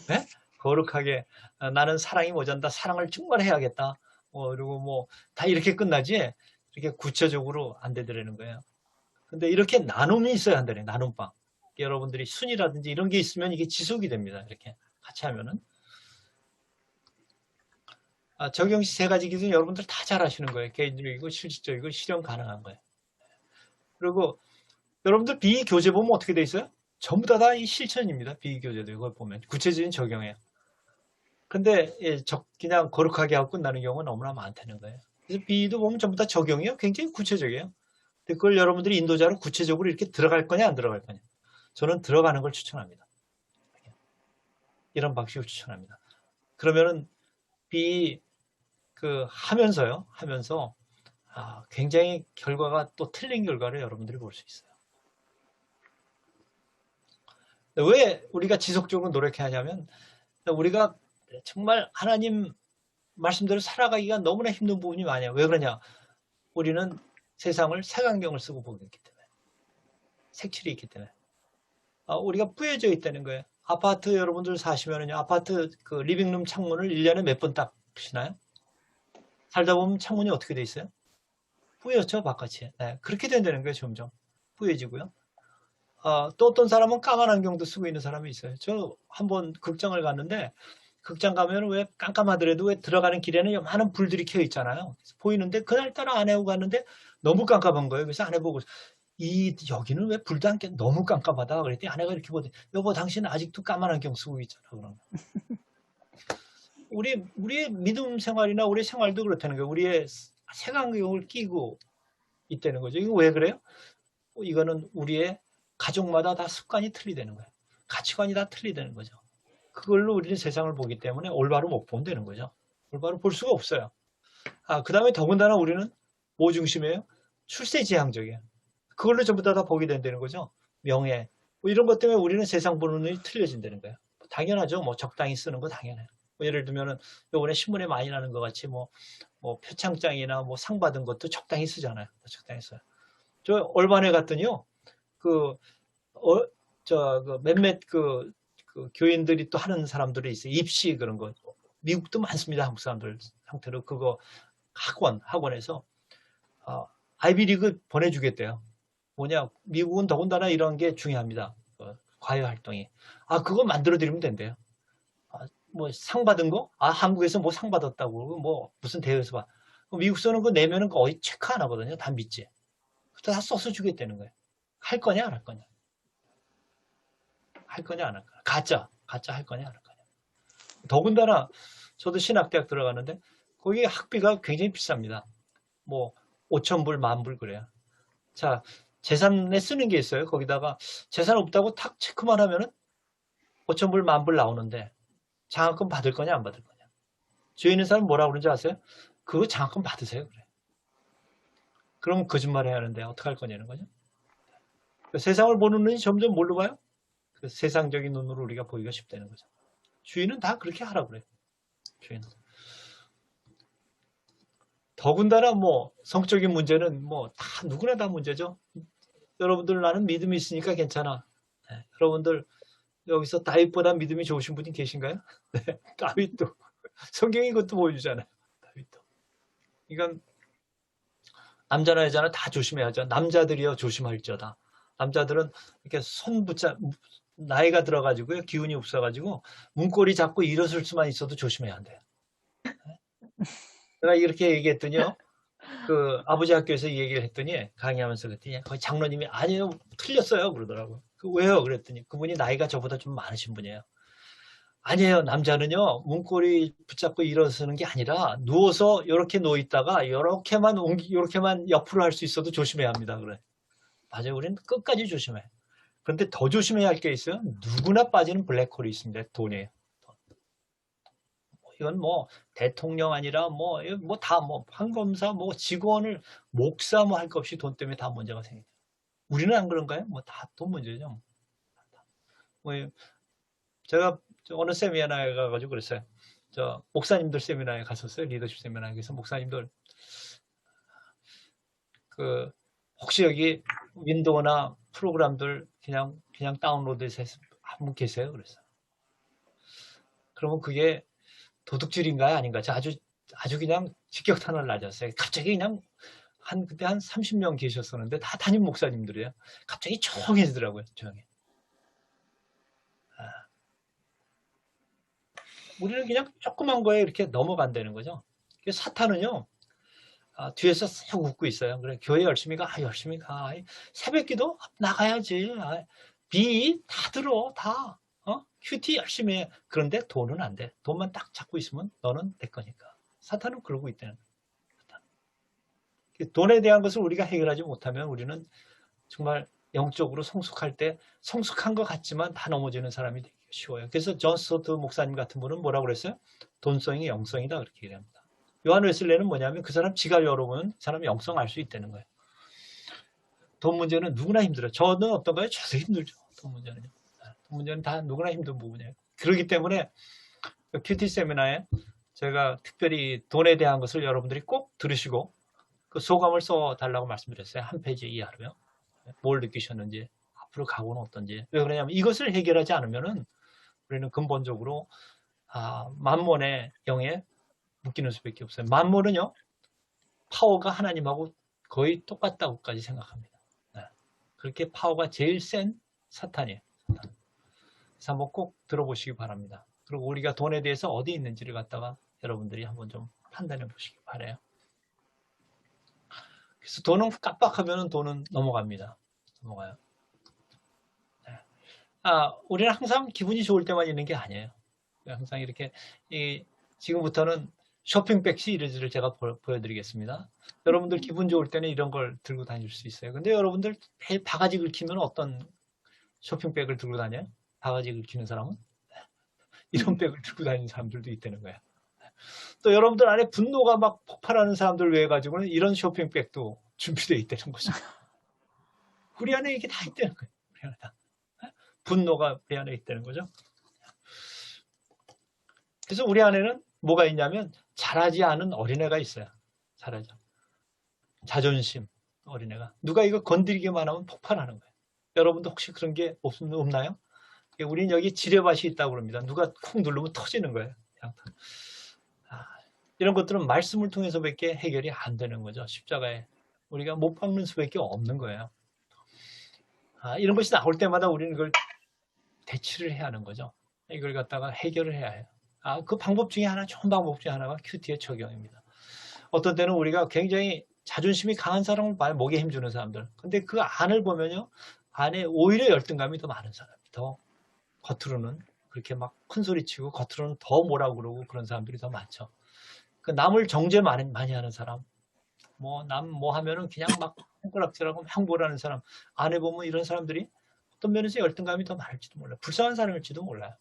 네? 거룩하게 나는 사랑이 모자란다. 사랑을 정말 해야겠다. 그리고 다 이렇게 끝나지. 이렇게 구체적으로 안 되더라는 거예요. 근데 이렇게 나눔이 있어야 한다네. 나눔방. 여러분들이 순위라든지 이런 게 있으면 이게 지속이 됩니다. 이렇게 같이 하면은. 적용 시 3가지 기준 여러분들 다 잘 하시는 거예요. 개인적이고 실질적이고 실현 가능한 거예요. 그리고 여러분들 비교재 보면 어떻게 돼 있어요? 전부 다 이 실천입니다. 비교재도 이걸 보면 구체적인 적용이에요. 근데 그냥 거룩하게 하고 끝나는 경우가 너무나 많다는 거예요. 그래서 비도 보면 전부 다 적용이에요. 굉장히 구체적이에요. 근데 그걸 여러분들이 인도자로 구체적으로 이렇게 들어갈 거냐 안 들어갈 거냐. 저는 들어가는 걸 추천합니다. 이런 방식을 추천합니다. 그러면은 하면서 굉장히 결과가 또 틀린 결과를 여러분들이 볼 수 있어요. 왜 우리가 지속적으로 노력해야 하냐면 우리가 정말 하나님 말씀대로 살아가기가 너무나 힘든 부분이 많아요. 왜 그러냐? 우리는 세상을 색안경을 쓰고 보고 있기 때문에, 색칠이 있기 때문에 우리가 뿌여져 있다는 거예요. 아파트 여러분들 사시면은요, 아파트 그 리빙룸 창문을 1년에 몇 번 닦으시나요? 살다 보면 창문이 어떻게 돼 있어요? 뿌옇죠, 바깥이. 네, 그렇게 된다는 거예요, 점점. 뿌여지고요. 또 어떤 사람은 까만 안경도 쓰고 있는 사람이 있어요. 저 한번 극장을 갔는데, 극장 가면 왜 깜깜하더라도 왜 들어가는 길에는 많은 불들이 켜져 있잖아요. 보이는데, 그날따라 아내하고 갔는데 너무 깜깜한 거예요. 그래서 아내 보고, 여기는 왜 불도 안 켜? 너무 깜깜하다. 그랬더니 아내가 이렇게 보더니, 여보, 당신은 아직도 까만 안경 쓰고 있잖아. 그러면. 우리의 믿음 생활이나 우리 생활도 그렇다는 거예요. 우리의 색안경을 끼고 있다는 거죠. 이거 왜 그래요? 이거는 우리의 가족마다 다 습관이 틀리다는 거예요. 가치관이 다 틀리다는 거죠. 그걸로 우리는 세상을 보기 때문에 올바로 못 본다는 거죠. 올바로 볼 수가 없어요. 그 다음에 더군다나 우리는 뭐 중심이에요? 출세지향적이에요. 그걸로 전부 다 보게 된다는 거죠. 명예. 뭐 이런 것 때문에 우리는 세상 보는 눈이 틀려진다는 거예요. 당연하죠. 뭐 적당히 쓰는 거 당연해요. 뭐 예를 들면은 요번에 신문에 많이 나는 것 같이 뭐 표창장이나 뭐 상 받은 것도 적당히 쓰잖아요. 적당히 써요. 저 얼마나 갔더니요. 몇몇 교인들이 또 하는 사람들이 있어요. 입시 그런 거. 미국도 많습니다. 한국 사람들 상태로 그거 학원에서 아이비리그 보내주겠대요. 뭐냐, 미국은 더군다나 이런 게 중요합니다. 과외 활동이. 그거 만들어드리면 된대요. 뭐 상 받은 거? 한국에서 뭐 상 받았다고. 뭐 무슨 대회에서 봐. 미국서는 그거 내면은 거의 체크 안 하거든요. 다 믿지. 다 써서 주겠다는 거예요. 할 거냐, 안 할 거냐. 할 거냐, 안 할 거냐. 가짜 할 거냐, 안 할 거냐. 더군다나 저도 신학대학 들어가는데 거기 학비가 굉장히 비쌉니다. 뭐 5,000불, 10,000불 그래요. 자, 재산에 쓰는 게 있어요. 거기다가 재산 없다고 탁 체크만 하면은 5,000불, 10,000불 나오는데 장학금 받을 거냐, 안 받을 거냐. 주위 있는 사람 뭐라고 그러는지 아세요? 그거 장학금 받으세요. 그래. 그럼 거짓말 해야 하는데 어떡할 거냐는 거죠. 세상을 보는 눈이 점점 뭘로 봐요? 그 세상적인 눈으로 우리가 보기가 쉽다는 거죠. 주인은 다 그렇게 하라고 그래요. 주인은. 더군다나 뭐 성적인 문제는 뭐 다 누구나 다 문제죠. 여러분들 나는 믿음이 있으니까 괜찮아. 네, 여러분들 여기서 다윗보다 믿음이 좋으신 분이 계신가요? 네, 다윗도 성경이 그것도 보여주잖아요. 다윗도. 이건 남자나 여자나 다 조심해야죠. 남자들이요 조심할지어다. 남자들은 이렇게 나이가 들어가지고요 기운이 없어가지고 문고리 잡고 일어설 수만 있어도 조심해야 한대요. 내가 이렇게 얘기했더니요. 그 아버지 학교에서 이 얘기를 했더니 강의하면서 그랬더니 거기 장로님이 아니요 틀렸어요 그러더라고요. 왜요? 그랬더니 그분이 나이가 저보다 좀 많으신 분이에요. 아니에요. 남자는요 문고리 붙잡고 일어서는 게 아니라 누워서 이렇게 누워 있다가 이렇게만 옆으로 할 수 있어도 조심해야 합니다. 그래. 맞아요. 우리는 끝까지 조심해. 그런데 더 조심해야 할 게 있어요. 누구나 빠지는 블랙홀이 있습니다. 돈이에요. 이건 뭐 대통령 아니라 판검사, 직원을 목사 할 것 없이 돈 때문에 다 문제가 생겨요. 우리는 안 그런가요? 뭐 다 돈 문제죠. 제가 어느 세미나에 가가지고 그랬어요. 목사님들 세미나에 갔었어요. 리더십 세미나에. 그래서 목사님들 혹시 여기 윈도우나 프로그램들 그냥 다운로드해서 한 분 계세요? 그랬어요. 그러면 그게 도둑질인가요? 아닌가? 아주 그냥 직격탄을 맞았어요. 갑자기 그냥 그때 한 30명 계셨었는데 다 담임 목사님들이에요. 갑자기 조용해지더라고요. 조용해. 우리는 그냥 조그만 거에 이렇게 넘어간다는 거죠. 사탄은요. 뒤에서 싹 웃고 있어요. 그래 교회 열심히 가. 열심히 가. 새벽기도 나가야지. 비 다 들어. 다. 큐티 열심히 해. 그런데 돈은 안 돼. 돈만 딱 잡고 있으면 너는 내 거니까. 사탄은 그러고 있다는 거예요. 돈에 대한 것을 우리가 해결하지 못하면 우리는 정말 영적으로 성숙할 때 성숙한 것 같지만 다 넘어지는 사람이 되기 쉬워요. 그래서 존 스토트 목사님 같은 분은 뭐라고 그랬어요? 돈성이 영성이다 그렇게 얘기합니다. 요한 웨슬레는 뭐냐면 그 사람 지갑 열어보면 그 사람 영성 알 수 있다는 거예요. 돈 문제는 누구나 힘들어요. 저는 어떤가요? 저도 힘들죠. 돈 문제는요. 돈 문제는 다 누구나 힘든 부분이에요. 그렇기 때문에 큐티 세미나에 제가 특별히 돈에 대한 것을 여러분들이 꼭 들으시고 그 소감을 써달라고 말씀드렸어요. 한 페이지 이하로요. 뭘 느끼셨는지, 앞으로 각오는 어떤지. 왜 그러냐면 이것을 해결하지 않으면은 우리는 근본적으로 만몬의 영에 묶이는 수밖에 없어요. 만몬은요, 파워가 하나님하고 거의 똑같다고까지 생각합니다. 네. 그렇게 파워가 제일 센 사탄이에요. 사탄. 그래서 한번 꼭 들어보시기 바랍니다. 그리고 우리가 돈에 대해서 어디 있는지를 갖다가 여러분들이 한번 좀 판단해 보시기 바라요. 그래서 돈은 깜빡하면 돈은 넘어갑니다. 넘어가요. 네. 우리는 항상 기분이 좋을 때만 있는 게 아니에요. 항상 이렇게 지금부터는 쇼핑백 시리즈를 제가 보여드리겠습니다. 여러분들 기분 좋을 때는 이런 걸 들고 다닐 수 있어요. 근데 여러분들 바가지 긁히면 어떤 쇼핑백을 들고 다녀요? 바가지 긁히는 사람은? 이런 백을 들고 다니는 사람들도 있다는 거예요. 또 여러분들 안에 분노가 막 폭발하는 사람들 외에 가지고는 이런 쇼핑백도 준비되어 있다는 거죠. 우리 안에 이게 다 있다는 거예요. 우리 안에 다. 분노가 우리 안에 있다는 거죠. 그래서 우리 안에는 뭐가 있냐면 자라지 않은 어린애가 있어요. 자라죠. 자존심 어린애가. 누가 이거 건드리기만 하면 폭발하는 거예요. 여러분도 혹시 그런 게 없나요? 우리는 여기 지뢰밭이 있다고 그럽니다. 누가 콕 누르면 터지는 거예요. 이런 것들은 말씀을 통해서밖에 해결이 안 되는 거죠. 십자가에 우리가 못 박는 수밖에 없는 거예요. 이런 것이 나올 때마다 우리는 그걸 대치를 해야 하는 거죠. 이걸 갖다가 해결을 해야 해요. 그 방법 중에 하나, 좋은 방법 중에 하나가 큐티의 적용입니다. 어떤 때는 우리가 굉장히 자존심이 강한 사람을 목에 힘주는 사람들. 근데 그 안을 보면요. 안에 오히려 열등감이 더 많은 사람이 더 겉으로는 그렇게 막 큰 소리 치고 겉으로는 더 뭐라고 그러고 그런 사람들이 더 많죠. 그 남을 정죄 많이 하는 사람. 남 하면은 그냥 막 손가락질하고 향보라는 사람. 안에 보면 이런 사람들이 어떤 면에서 열등감이 더 많을지도 몰라요. 불쌍한 사람일지도 몰라요.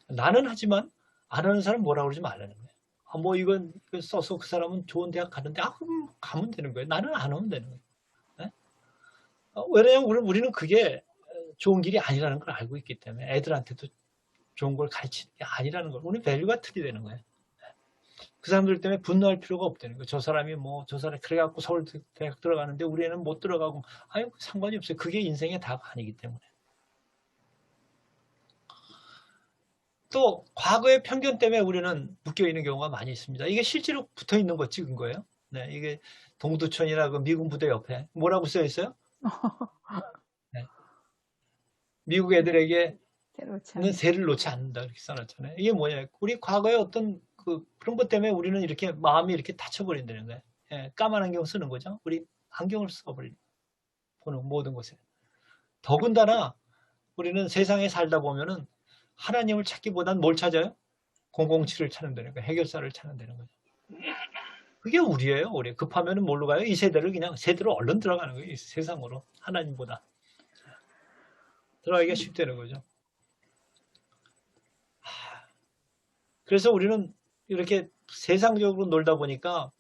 나는 하지만 안 하는 사람 뭐라고 그러지 말라는 거예요. 이건 써서 그 사람은 좋은 대학 가는데 그럼 가면 되는 거예요. 나는 안 오면 되는 거예요. 네? 왜냐면 우리는 그게 좋은 길이 아니라는 걸 알고 있기 때문에 애들한테도 좋은 걸 가르치는 게 아니라는 걸. 우리 밸류가 틀리다는 거예요. 그 사람들 때문에 분노할 필요가 없다는 거예요. 저 사람이 저 사람이 그래갖고 서울 대학 들어가는데 우리 애는 못 들어가고 상관이 없어요. 그게 인생의 다가 아니기 때문에. 또 과거의 편견 때문에 우리는 묶여있는 경우가 많이 있습니다. 이게 실제로 붙어있는 거 찍은 거예요. 네, 이게 동두천이나 그 미군 부대 옆에 뭐라고 써 있어요? 네. 미국 애들에게는 새를 놓지 않는다 이렇게 써놨잖아요. 이게 뭐냐? 우리 과거에 어떤 그런 것 때문에 우리는 이렇게 마음이 이렇게 다쳐버린다는 거예요. 예, 까만 안경 쓰는 거죠. 우리 안경을 써버리는 보는 모든 것에. 더군다나 우리는 세상에 살다 보면은 하나님을 찾기보단 뭘 찾아요? 007을 찾는다는 거예요. 해결사를 찾는다는 거죠. 그게 우리예요. 우리 급하면 뭘로 가요? 이 세대를 그냥 세대로 얼른 들어가는 거예요. 이 세상으로. 하나님보다. 들어가기가 쉽다는 거죠. 그래서 우리는 이렇게 세상적으로 놀다 보니까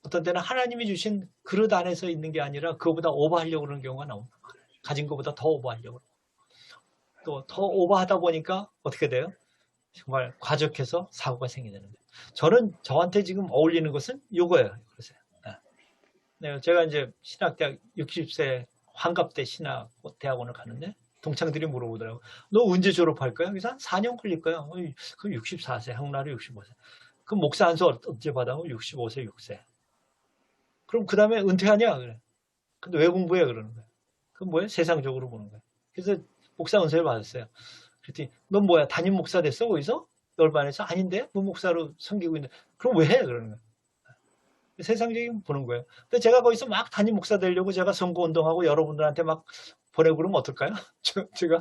어떤 때는 하나님이 주신 그릇 안에서 있는 게 아니라 그거보다 오버하려고 그러는 경우가 나옵니다. 가진 것보다 더 오버하려고. 또 더 오버하다 보니까 어떻게 돼요? 정말 과적해서 사고가 생기는 거예요. 저한테 지금 어울리는 것은 이거예요. 그러세요. 네, 제가 이제 신학대학 60세 환갑대 신학대학원을 가는데 동창들이 물어보더라고요. 너 언제 졸업할 거야? 그래서 한 4년 걸릴 거야. 그럼 64세, 한나라에 65세. 그럼 목사 안수 언제 받아? 65세, 6세. 그럼 그 다음에 은퇴하냐? 그래. 근데 왜 공부해? 그러는 거예요. 그럼 뭐예요? 세상적으로 보는 거예요. 그래서 목사 은사를 받았어요. 그랬더니 넌 뭐야? 담임 목사 됐어? 거기서? 열반에서? 아닌데? 뭐 목사로 섬기고 있는데. 그럼 왜 해? 그러는 거예요. 세상적인 보는 거예요. 근데 제가 거기서 막 담임 목사 되려고 제가 선거운동하고 여러분들한테 막 보내고 그러면 어떨까요? 제가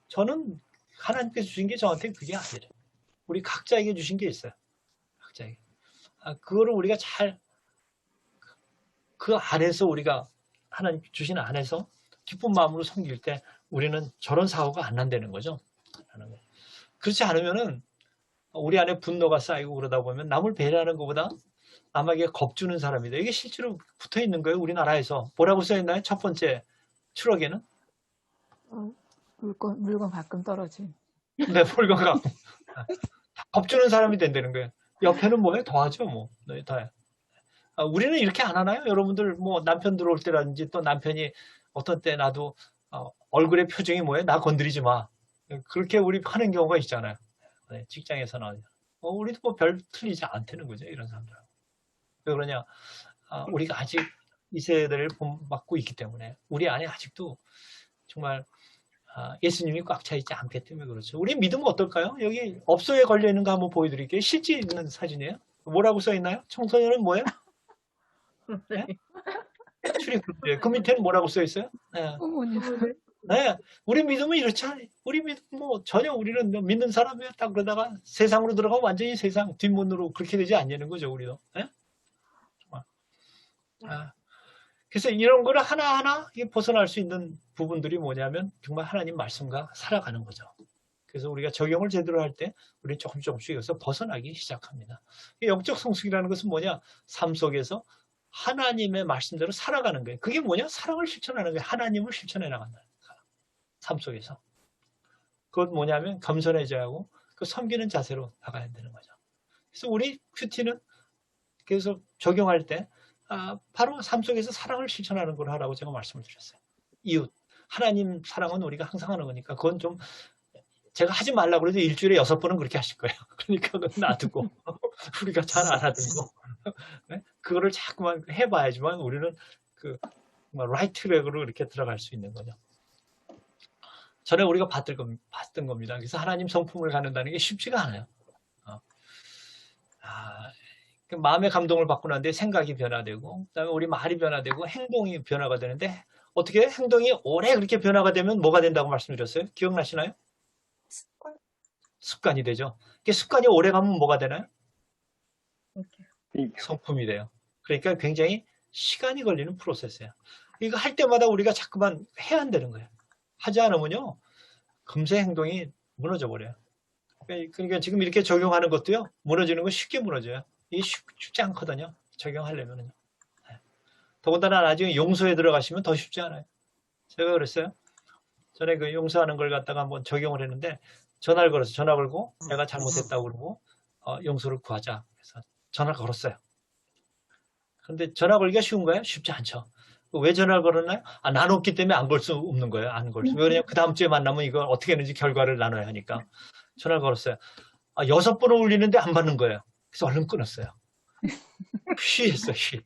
저는 하나님께서 주신 게 저한테 그게 아니래요. 우리 각자에게 주신 게 있어요. 각자에게. 그거를 우리가 잘 그 안에서 우리가 하나님 주신 안에서 기쁜 마음으로 섬길 때 우리는 저런 사고가 안 난다는 거죠. 그렇지 않으면은 우리 안에 분노가 쌓이고 그러다 보면 남을 배려하는 것보다 남에게 겁주는 사람이다. 이게 실제로 붙어 있는 거예요. 우리나라에서. 뭐라고 써 있나요? 첫 번째 추록에는? 물건 가끔 떨어짐. 네, 물건가. 겁주는 사람이 된다는 거예요. 옆에는 뭐예요? 더하죠, 뭐. 네, 더해. 우리는 이렇게 안 하나요? 여러분들 뭐 남편 들어올 때라든지 또 남편이 어떤 때 나도 얼굴의 표정이 뭐예요? 나 건드리지 마. 그렇게 우리 하는 경우가 있잖아요. 네, 직장에서는. 우리도 뭐 별 틀리지 않다는 거죠. 이런 사람들은. 왜 그러냐? 우리가 아직 이 세대를 본받고 있기 때문에 우리 안에 아직도 정말 예수님이 꽉 차 있지 않기 때문에 그렇죠. 우리 믿음은 어떨까요? 여기 업소에 걸려 있는 거 한번 보여드릴게요. 실제 있는 사진이에요. 뭐라고 써 있나요? 청소년은 뭐예요? 네? 출입금지예요. 그 밑에는 뭐라고 써 있어요? 네. 어머니. 네, 우리 믿음은 이렇지 않아요. 우리 믿음 뭐 전혀 우리는 믿는 사람이야 딱 그러다가 세상으로 들어가면 완전히 세상 뒷문으로 그렇게 되지 않냐는 거죠, 우리도. 네? 그래서 이런 거를 하나하나 벗어날 수 있는 부분들이 뭐냐면 정말 하나님 말씀과 살아가는 거죠. 그래서 우리가 적용을 제대로 할 때 우리는 조금씩 여기서 벗어나기 시작합니다. 영적 성숙이라는 것은 뭐냐? 삶 속에서 하나님의 말씀대로 살아가는 거예요. 그게 뭐냐? 사랑을 실천하는 거예요. 하나님을 실천해 나간다. 삶 속에서. 그건 뭐냐면 겸손해져야 하고 그 섬기는 자세로 나가야 되는 거죠. 그래서 우리 큐티는 그래서 적용할 때 바로 삶 속에서 사랑을 실천하는 걸 하라고 제가 말씀을 드렸어요. 이웃. 하나님 사랑은 우리가 항상 하는 거니까 그건 좀 제가 하지 말라고 그래도 일주일에 6번은 그렇게 하실 거예요. 그러니까 그건 놔두고 우리가 잘 알아듣고 네? 그거를 자꾸만 해봐야지만 우리는 그 라이트 트랙으로 이렇게 들어갈 수 있는 거죠. 전에 우리가 봤던 겁니다. 그래서 하나님 성품을 갖는다는 게 쉽지가 않아요. 그 마음의 감동을 받고 난 뒤에 생각이 변화되고 그다음에 우리 말이 변화되고 행동이 변화가 되는데 어떻게 행동이 오래 그렇게 변화가 되면 뭐가 된다고 말씀드렸어요? 기억나시나요? 습관이 되죠. 그 습관이 오래 가면 뭐가 되나요? 성품이 돼요. 그러니까 굉장히 시간이 걸리는 프로세스예요. 이거 할 때마다 우리가 자꾸만 해야 한다는 거예요. 하지 않으면요, 금세 행동이 무너져 버려요. 그러니까 지금 이렇게 적용하는 것도요, 무너지는 건 쉽게 무너져요. 이게 쉽지 않거든요. 적용하려면요. 더군다나 나중에 용서에 들어가시면 더 쉽지 않아요. 제가 그랬어요. 전에 그 용서하는 걸 갖다가 한번 적용을 했는데 전화 걸고 내가 잘못했다고 그러고 용서를 구하자. 그래서 전화를 걸었어요. 그런데 전화 걸기가 쉬운 거예요? 쉽지 않죠. 왜 전화를 걸었나요? 나는 없기 때문에 안 걸 수 없는 거예요. 안 걸 수. 왜냐면 그 다음 주에 만나면 이걸 어떻게 했는지 결과를 나눠야 하니까. 전화를 걸었어요. 6번을 울리는데 안 받는 거예요. 그래서 얼른 끊었어요. 쉬했어요, 쉬.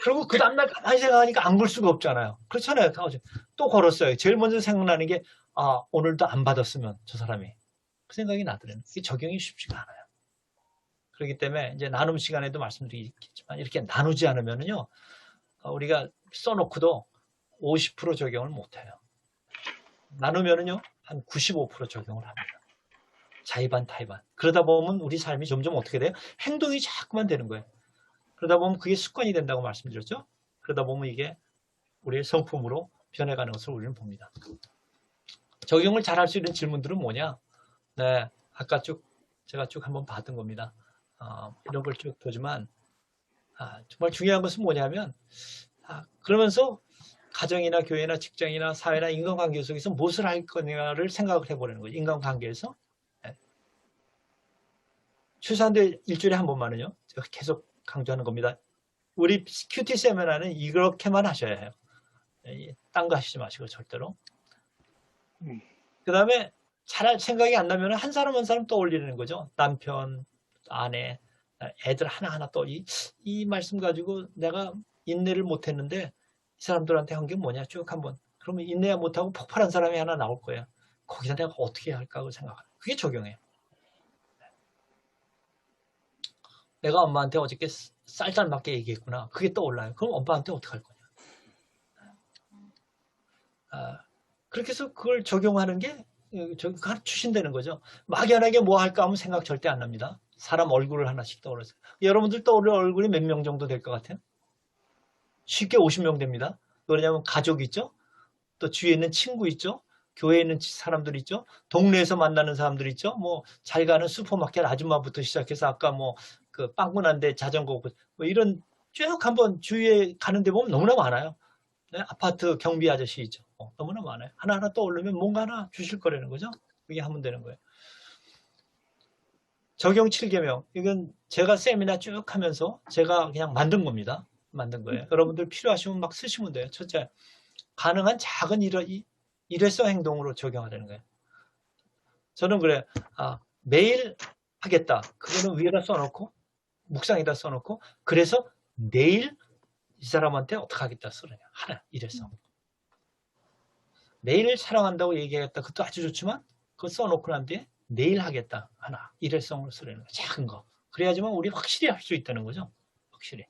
그리고 그 다음날 가만히 생각하니까 안 걸 수가 없잖아요. 그렇잖아요. 또 걸었어요. 제일 먼저 생각나는 게, 오늘도 안 받았으면 저 사람이. 그 생각이 나더라고요. 이게 적용이 쉽지가 않아요. 그렇기 때문에 이제 나눔 시간에도 말씀드리겠지만 이렇게 나누지 않으면요, 우리가 써놓고도 50% 적용을 못해요. 나누면은요, 한 95% 적용을 합니다. 자의반, 타의반. 그러다 보면 우리 삶이 점점 어떻게 돼요? 행동이 자꾸만 되는 거예요. 그러다 보면 그게 습관이 된다고 말씀드렸죠? 그러다 보면 이게 우리의 성품으로 변해가는 것을 우리는 봅니다. 적용을 잘 할 수 있는 질문들은 뭐냐? 네, 아까 제가 쭉 한번 봤던 겁니다. 이런 걸 쭉 보지만, 정말 중요한 것은 뭐냐면, 그러면서 가정이나 교회나 직장이나 사회나 인간관계 속에서 무엇을 할 거냐를 생각을 해보려는 거죠. 인간관계에서. 네. 최소한도 일주일에 한 번만은요. 제가 계속 강조하는 겁니다. 우리 큐티 세미나는 이렇게만 하셔야 해요. 딴 거 하시지 마시고 절대로. 그 다음에 잘 생각이 안 나면 한 사람 한 사람 떠올리는 거죠. 남편, 아내, 애들 하나하나 또 이 말씀 가지고 내가 인내를 못했는데 이 사람들한테 한 게 뭐냐 쭉 한번. 그러면 인내 못하고 폭발한 사람이 하나 나올 거예요. 거기다 내가 어떻게 할까 그 생각하는. 그게 적용해요. 내가 엄마한테 어저께 쌀쌀맞게 얘기했구나. 그게 떠올라요. 그럼 엄마한테 어떻게 할 거냐. 그렇게 해서 그걸 적용하는 게 주신다는 거죠. 막연하게 뭐 할까 하면 생각 절대 안 납니다. 사람 얼굴을 하나씩 떠올려서. 여러분들 떠오를 얼굴이 몇 명 정도 될 것 같아요? 쉽게 50명 됩니다. 왜냐하면 가족 있죠. 또 주위에 있는 친구 있죠. 교회에 있는 사람들 있죠. 동네에서 만나는 사람들 있죠. 뭐 잘 가는 슈퍼마켓 아줌마부터 시작해서 아까 뭐 그 빵꾸난데 자전거 뭐 이런 쭉 한번 주위에 가는데 보면 너무나 많아요. 네? 아파트 경비 아저씨 있죠. 너무나 많아요. 하나하나 떠오르면 뭔가 하나 주실 거라는 거죠. 그게 하면 되는 거예요. 적용 7개명. 이건 제가 세미나 쭉 하면서 제가 그냥 만든 겁니다. 만든 거예요. 여러분들 필요하시면 막 쓰시면 돼요. 첫째, 가능한 작은 일회성 행동으로 적용하라는 거예요. 저는 그래. 매일 하겠다. 그거는 위에다 써놓고 묵상에다 써놓고 그래서 내일 이 사람한테 어떻게 하겠다 쓰느냐. 하나, 일회성. 내일 사랑한다고 얘기하겠다. 그것도 아주 좋지만 그거 써놓고 난 뒤에 내일 하겠다. 하나, 일회성으로 쓰려는 거. 작은 거. 그래야지만 우리 확실히 할 수 있다는 거죠. 확실히.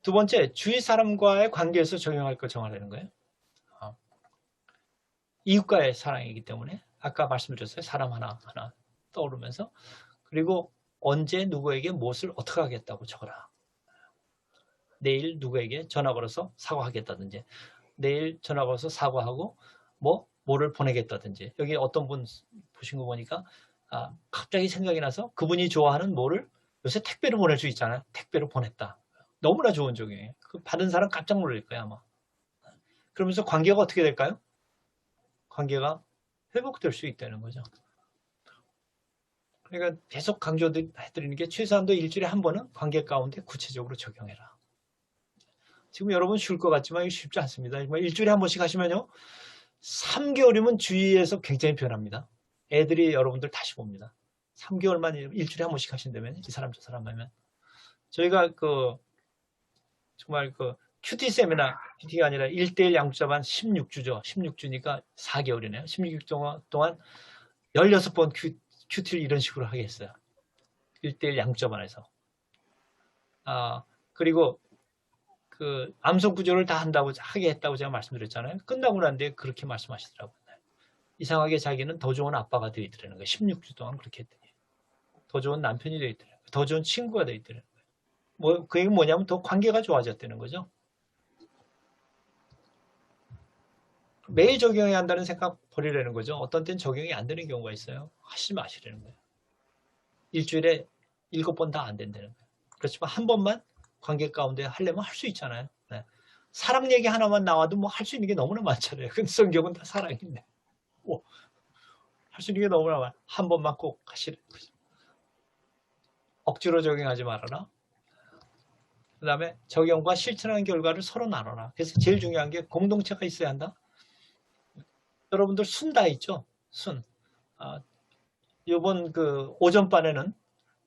두 번째, 주위 사람과의 관계에서 적용할 걸 정하라는 거예요. 이웃과의 사랑이기 때문에 아까 말씀드렸어요. 사람 하나하나 떠오르면서 그리고 언제 누구에게 무엇을 어떻게 하겠다고 적어라. 내일 누구에게 전화 걸어서 사과하겠다든지 내일 전화 걸어서 사과하고 뭐를 보내겠다든지 여기 어떤 분 보신 거 보니까 갑자기 생각이 나서 그분이 좋아하는 뭐를 요새 택배로 보낼 수 있잖아요. 택배로 보냈다. 너무나 좋은 적용이에요. 그 받은 사람 깜짝 놀랄 거예요 아마. 그러면서 관계가 어떻게 될까요? 관계가 회복될 수 있다는 거죠. 그러니까 계속 강조해드리는 게 최소한도 일주일에 한 번은 관계 가운데 구체적으로 적용해라. 지금 여러분 쉬울 것 같지만 이거 쉽지 않습니다. 일주일에 한 번씩 하시면요. 3개월이면 주위에서 굉장히 변합니다. 애들이 여러분들 다시 봅니다. 3개월만 일주일에 한 번씩 하신다면 이 사람 저 사람 하면 저희가 정말 큐티 세미나, 큐티가 아니라 1대1 양육자반 16주죠. 16주니까 4개월이네요. 16주 동안 16번 큐티를 이런 식으로 하게 했어요. 1대1 양육자반에서. 그리고 암송 구조를 다 하게 했다고 제가 말씀드렸잖아요. 끝나고 난 뒤에 그렇게 말씀하시더라고요. 이상하게 자기는 더 좋은 아빠가 되어 있더라는 거예요. 16주 동안 그렇게 했더니. 더 좋은 남편이 되어 있더라는 거예요. 더 좋은 친구가 되어 있더라는 거예요. 그 얘기는 뭐냐면 더 관계가 좋아졌다는 거죠. 매일 적용해야 한다는 생각 버리라는 거죠. 어떤 때는 적용이 안 되는 경우가 있어요. 하시지 마시라는 거예요. 일주일에 7번 다 안 된다는 거예요. 그렇지만 한 번만 관계 가운데 하려면 할 수 있잖아요. 네. 사랑 얘기 하나만 나와도 뭐 할 수 있는 게 너무나 많잖아요. 근데 성경은 다 사랑인데. 할 수 있는 게 너무나 많아요. 한 번만 꼭 하시라는 거죠. 억지로 적용하지 말아라. 그 다음에 적용과 실천하는 결과를 서로 나눠라. 그래서 제일 중요한 게 공동체가 있어야 한다. 여러분들 순 다 있죠? 순. 이번 오전반에는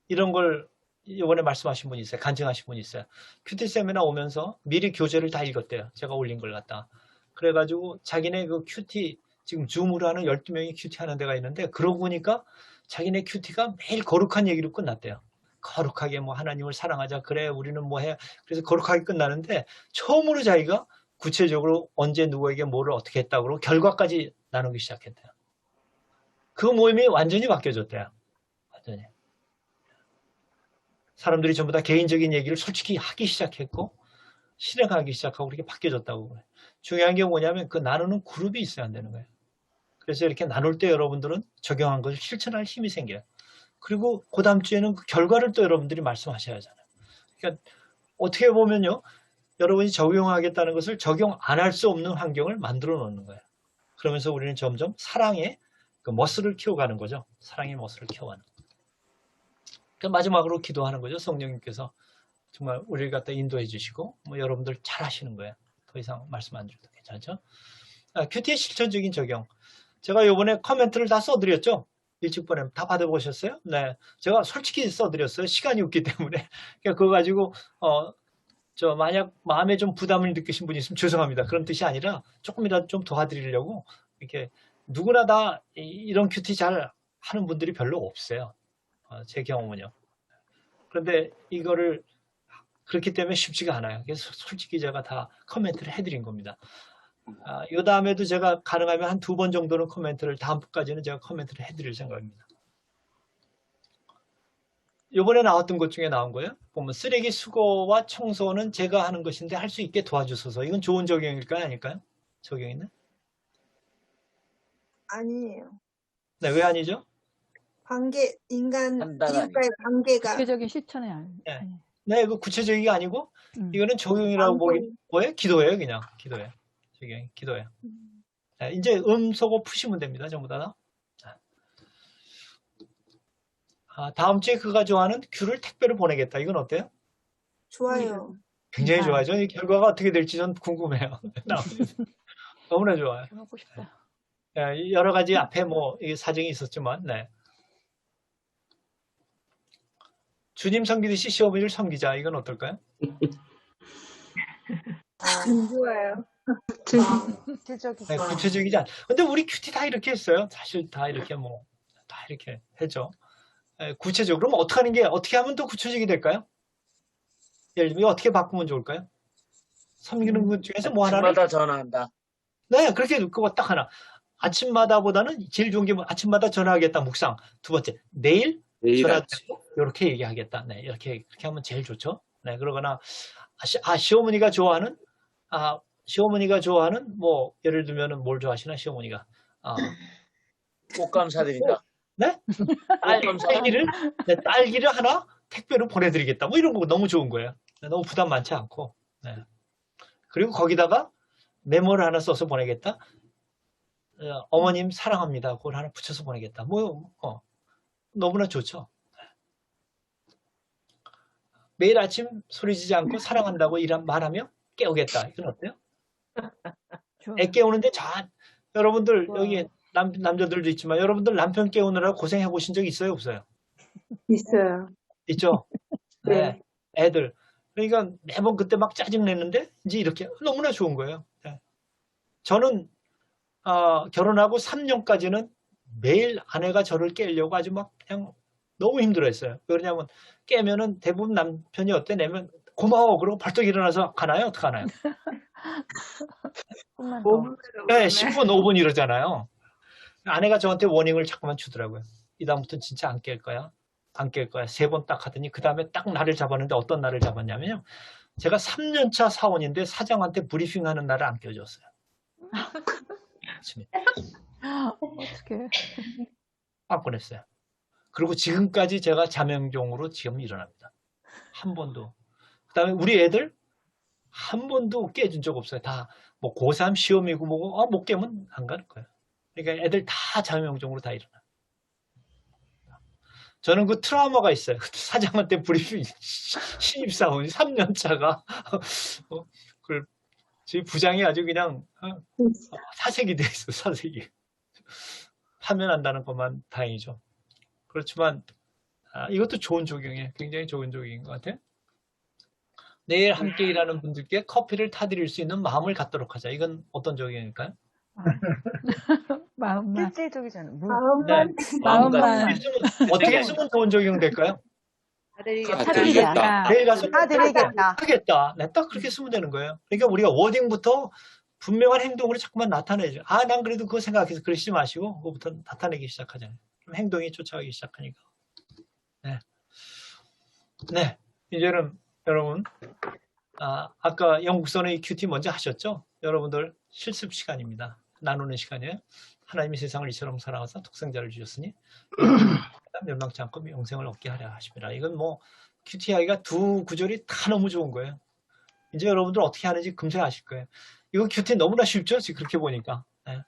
이런 걸 이번에 말씀하신 분이 있어요. 간증하신 분이 있어요. 큐티 세미나 오면서 미리 교재를 다 읽었대요. 제가 올린 걸 갖다. 그래가지고 자기네 큐티 지금 줌으로 하는 12명이 큐티 하는 데가 있는데 그러고 보니까 자기네 큐티가 매일 거룩한 얘기로 끝났대요. 거룩하게 하나님을 사랑하자. 그래 우리는 해. 그래서 거룩하게 끝나는데 처음으로 자기가 구체적으로 언제 누구에게 뭐를 어떻게 했다고 결과까지 나누기 시작했대요. 그 모임이 완전히 바뀌어졌대요. 완전히. 사람들이 전부 다 개인적인 얘기를 솔직히 하기 시작했고 실행하기 시작하고 그렇게 바뀌어졌다고 그래요. 중요한 게 뭐냐면 나누는 그룹이 있어야 한다는 거예요. 그래서 이렇게 나눌 때 여러분들은 적용한 것을 실천할 힘이 생겨요. 그리고 그 다음 주에는 그 결과를 또 여러분들이 말씀하셔야 하잖아요. 그러니까 어떻게 보면요. 여러분이 적용하겠다는 것을 적용 안 할 수 없는 환경을 만들어 놓는 거예요. 그러면서 우리는 점점 사랑의 머슬을 키워가는 거죠. 사랑의 머슬을 키워가는. 마지막으로 기도하는 거죠. 성령님께서 정말 우리를 갖다 인도해 주시고 여러분들 잘 하시는 거예요. 더 이상 말씀 안 드려도 괜찮죠? 큐티의 실천적인 적용. 제가 이번에 코멘트를 다 써드렸죠. 일찍 보내면 다 받아보셨어요? 네, 제가 솔직히 써드렸어요. 시간이 없기 때문에. 그러니까 그거 가지고 만약 마음에 좀 부담을 느끼신 분이 있으면 죄송합니다. 그런 뜻이 아니라 조금이라도 좀 도와드리려고 이렇게 누구나 다 이런 큐티 잘 하는 분들이 별로 없어요. 제 경험은요. 그런데 이거를 그렇기 때문에 쉽지가 않아요. 그래서 솔직히 제가 다 코멘트를 해드린 겁니다. 이 다음에도 제가 가능하면 한 2번 정도는 코멘트를 다음번까지는 제가 코멘트를 해드릴 생각입니다. 요번에 나왔던 것 중에 나온 거예요. 보면 쓰레기 수거와 청소는 제가 하는 것인데 할 수 있게 도와주소서. 이건 좋은 적용일까요? 아닐까요? 적용이는? 아니에요. 네, 왜 아니죠? 인간, 판단하니. 이웃과의 관계가 구체적인 실천이 아니. 네. 아니. 네, 이거 구체적이 아니고 이거는 적용이라고 보기 뭐예요? 기도예요, 그냥. 기도예요. 적용, 기도예요. 네, 이제 음소거 푸시면 됩니다, 전부 다. 다음 주에 그가 좋아하는 귤을 택배로 보내겠다. 이건 어때요? 좋아요. 굉장히 좋아하죠. 이 결과가 어떻게 될지 전 궁금해요. 너무나 좋아요. 해보고 싶다. 네, 여러 가지 앞에 뭐 이게 사정이 있었지만, 네. 주님 섬기듯이 시어머니를 섬기자. 이건 어떨까요? 안 좋아요. 구체적이죠. 네, 구체적이지 않. 근데 우리 큐티 다 이렇게 했어요. 사실 다 이렇게 뭐 다 이렇게 했죠. 네, 구체적으로 그럼 어떻게 하면 더 구체적이 될까요? 예를 들면 어떻게 바꾸면 좋을까요? 섬기는 것 중에서 뭐 하나를 아침마다 전화한다. 네, 그렇게 그거 딱 하나. 아침마다보다는 제일 좋은 게 뭐 아침마다 전화하겠다 묵상. 두 번째 내일 내일 전화 아침. 이렇게 얘기하겠다. 네, 이렇게 하면 제일 좋죠. 네, 그러거나 시어머니가 좋아하는 뭐 예를 들면은 뭘 좋아하시나 시어머니가 꽃감 사드린다. 네? 딸기를 하나 택배로 보내드리겠다. 뭐 이런 거 너무 좋은 거예요. 네, 너무 부담 많지 않고. 네. 그리고 거기다가 메모를 하나 써서 보내겠다. 어머님 사랑합니다. 그걸 하나 붙여서 보내겠다. 너무나 좋죠. 매일 아침 소리 지지 않고 사랑한다고 말하며 깨우겠다. 이건 어때요? 애 깨우는데 여러분들 여기 남자들도 있지만 여러분들 남편 깨우느라 고생해 보신 적 있어요? 없어요? 있어요. 있죠? 네. 네. 애들. 그러니까 매번 그때 막 짜증내는데 이제 이렇게 너무나 좋은 거예요. 네. 저는 결혼하고 3년까지는 매일 아내가 저를 깨려고 아주 막 그냥 너무 힘들어했어요. 왜냐면 깨면은 대부분 남편이 어때? 내면 고마워. 그러고 벌떡 일어나서 가나요? 어떻게 하나요? 네, 10분, 5분 이러잖아요. 아내가 저한테 워닝을 자꾸만 주더라고요. 이다음부터는 진짜 안 깰 거야. 안 깰 거야. 3번 딱 하더니 그 다음에 딱 날을 잡았는데 어떤 날을 잡았냐면요. 제가 3년차 사원인데 사장한테 브리핑하는 날을 안 껴줬어요. 아침에. 어떻게? 딱 보냈어요. 그리고 지금까지 제가 자명종으로 지금 일어납니다. 한 번도. 그 다음에 우리 애들 한 번도 깨준 적 없어요. 다 뭐 고3 시험이고 뭐고 못 깨면 안 가는 거예요. 그러니까 애들 다 자명종으로 다 일어나요. 저는 그 트라우마가 있어요. 사장한테 브리핑 신입사원이 3년 차가 저희 부장이 아주 그냥 사색이 돼 있어. 사색이. 파면한다는 것만 다행이죠. 그렇지만 이것도 좋은 적용이에요. 굉장히 좋은 적용인 것 같아요. 내일 함께 일하는 분들께 커피를 타드릴 수 있는 마음을 갖도록 하자. 이건 어떤 적용일까요? 마음만. 실질적이잖아요. 마음만 마음만. 어떻게 쓰면 좋은 적용 될까요? 타드리겠다. 내일 가서 타드리겠다. 하겠다. 네, 딱 그렇게 쓰면 되는 거예요. 그러니까 우리가 워딩부터 분명한 행동으로 자꾸만 나타내죠. 난 그래도 그거 생각해서 그러시지 마시고 그거부터 나타내기 시작하잖아요. 그럼 행동이 쫓아가기 시작하니까. 네. 네. 이제는 여러분 아까 영국선의 큐티 먼저 하셨죠? 여러분들 실습 시간입니다. 나누는 시간이에요. 하나님이 세상을 이처럼 사랑하사 독생자를 주셨으니 멸망치 않고 영생을 얻게 하려 하십니다. 이건 뭐 큐티하기가 두 구절이 다 너무 좋은 거예요. 이제 여러분들 어떻게 하는지 금세 아실 거예요. 이거 큐티 너무나 쉽죠? 지금 그렇게 보니까. 네.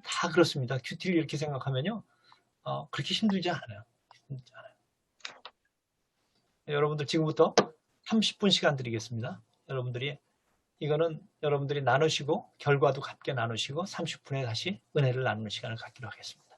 다 그렇습니다. 큐티를 이렇게 생각하면요. 그렇게 힘들지 않아요. 여러분들 지금부터 30분 시간 드리겠습니다. 이거는 여러분들이 나누시고 결과도 함께 나누시고 30분에 다시 은혜를 나누는 시간을 갖기로 하겠습니다.